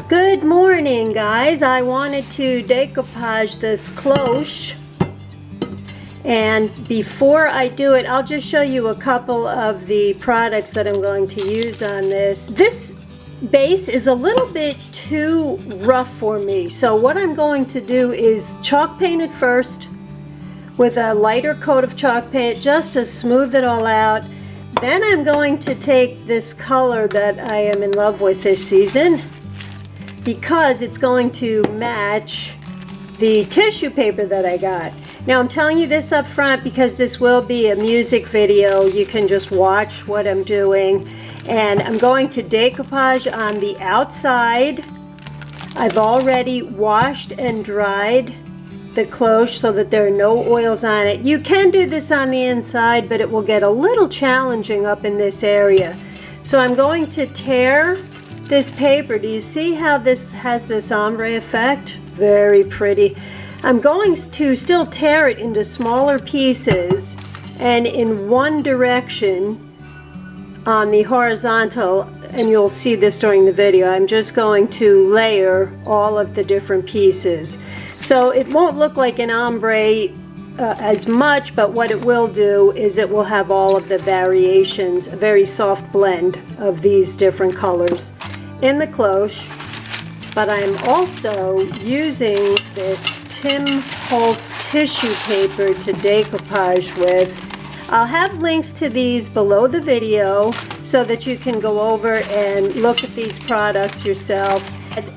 Good morning, guys. I wanted to decoupage this cloche, and before I do it, I'll just show you a couple of the products that I'm going to use on this. This base is a little bit too rough for me, so what I'm going to do is chalk paint it first with a lighter coat of chalk paint just to smooth it all out. Then I'm going to take this color that I am in love with this season, because it's going to match the tissue paper that I got. Now I'm telling you this up front because this will be a music video. You can just watch what I'm doing. And I'm going to decoupage on the outside. I've already washed and dried the cloche so that there are no oils on it. You can do this on the inside, but it will get a little challenging up in this area. So I'm going to tear this paper. Do you see how this has this ombre effect? Very pretty. I'm going to still tear it into smaller pieces and in one direction on the horizontal, and you'll see this during the video. I'm just going to layer all of the different pieces. So it won't look like an ombre as much, but what it will do is it will have all of the variations, a very soft blend of these different colors in the cloche. But I'm also using this Tim Holtz tissue paper to decoupage with. I'll have links to these below the video so that you can go over and look at these products yourself.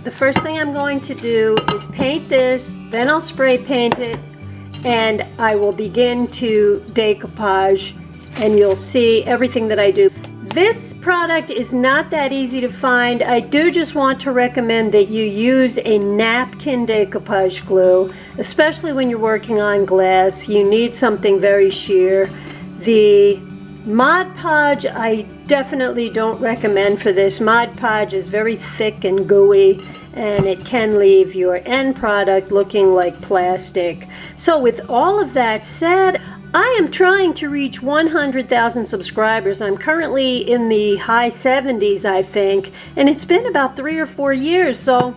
The first thing I'm going to do is paint this, then I'll spray paint it, and I will begin to decoupage, and you'll see everything that I do. This product is not that easy to find. I do just want to recommend that you use a napkin decoupage glue, especially when you're working on glass. You need something very sheer. The Mod Podge I definitely don't recommend for this. Mod Podge is very thick and gooey, and it can leave your end product looking like plastic. So with all of that said, I am trying to reach 100,000 subscribers. I'm currently in the high 70s, I think, and it's been about 3 or 4 years. So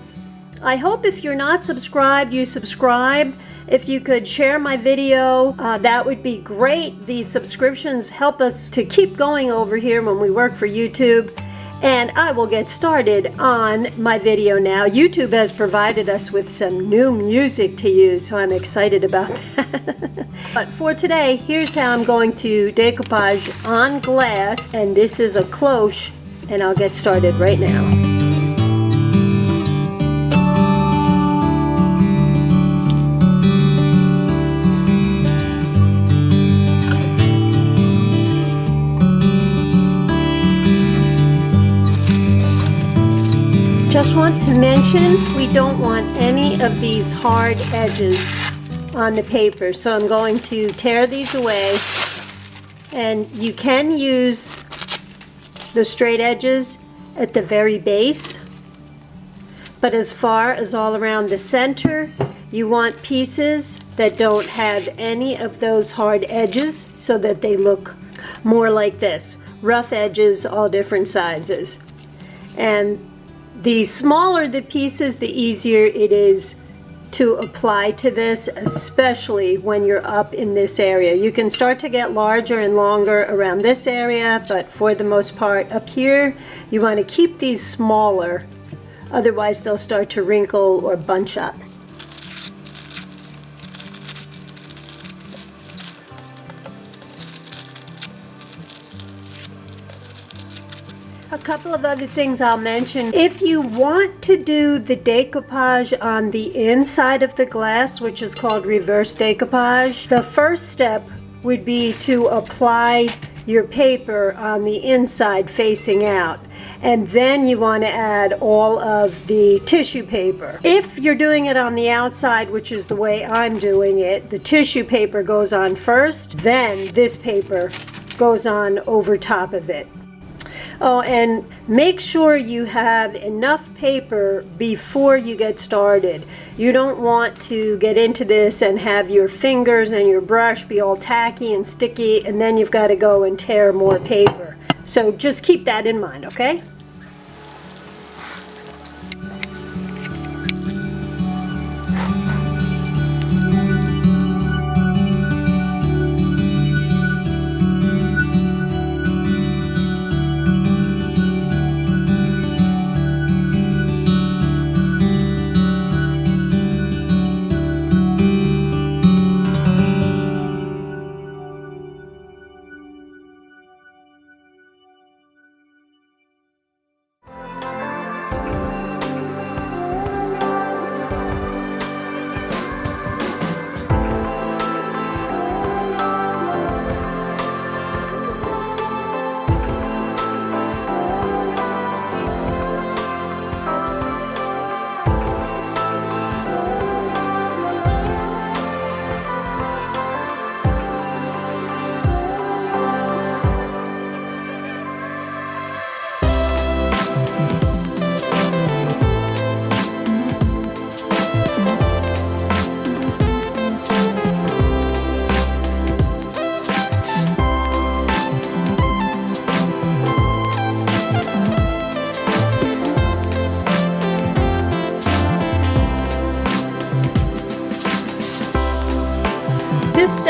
I hope if you're not subscribed, you subscribe. If you could share my video, that would be great. These subscriptions help us to keep going over here when we work for YouTube. And I will get started on my video now. YouTube has provided us with some new music to use, so I'm excited about that. But for today, here's how I'm going to decoupage on glass. And this is a cloche, and I'll get started right now. Just want to mention, we don't want any of these hard edges on the paper, so I'm going to tear these away. And you can use the straight edges at the very base, but as far as all around the center, you want pieces that don't have any of those hard edges so that they look more like this. Rough edges, all different sizes. And the smaller the pieces, the easier it is to apply to this, especially when you're up in this area. You can start to get larger and longer around this area, but for the most part up here, you want to keep these smaller. Otherwise, they'll start to wrinkle or bunch up. A couple of other things I'll mention. If you want to do the decoupage on the inside of the glass, which is called reverse decoupage, the first step would be to apply your paper on the inside facing out. And then you want to add all of the tissue paper. If you're doing it on the outside, which is the way I'm doing it, the tissue paper goes on first, then this paper goes on over top of it. Oh, and make sure you have enough paper before you get started. You don't want to get into this and have your fingers and your brush be all tacky and sticky, and then you've got to go and tear more paper. So just keep that in mind, okay?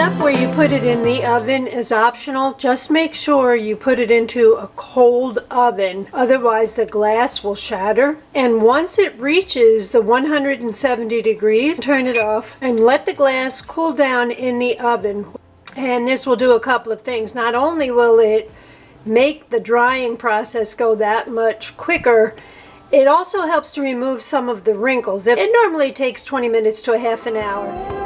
step where you put it in the oven is optional. Just make sure you put it into a cold oven, otherwise the glass will shatter. And once it reaches the 170 degrees, turn it off and let the glass cool down in the oven. And this will do a couple of things. Not only will it make the drying process go that much quicker, it also helps to remove some of the wrinkles. It normally takes 20 minutes to a half an hour.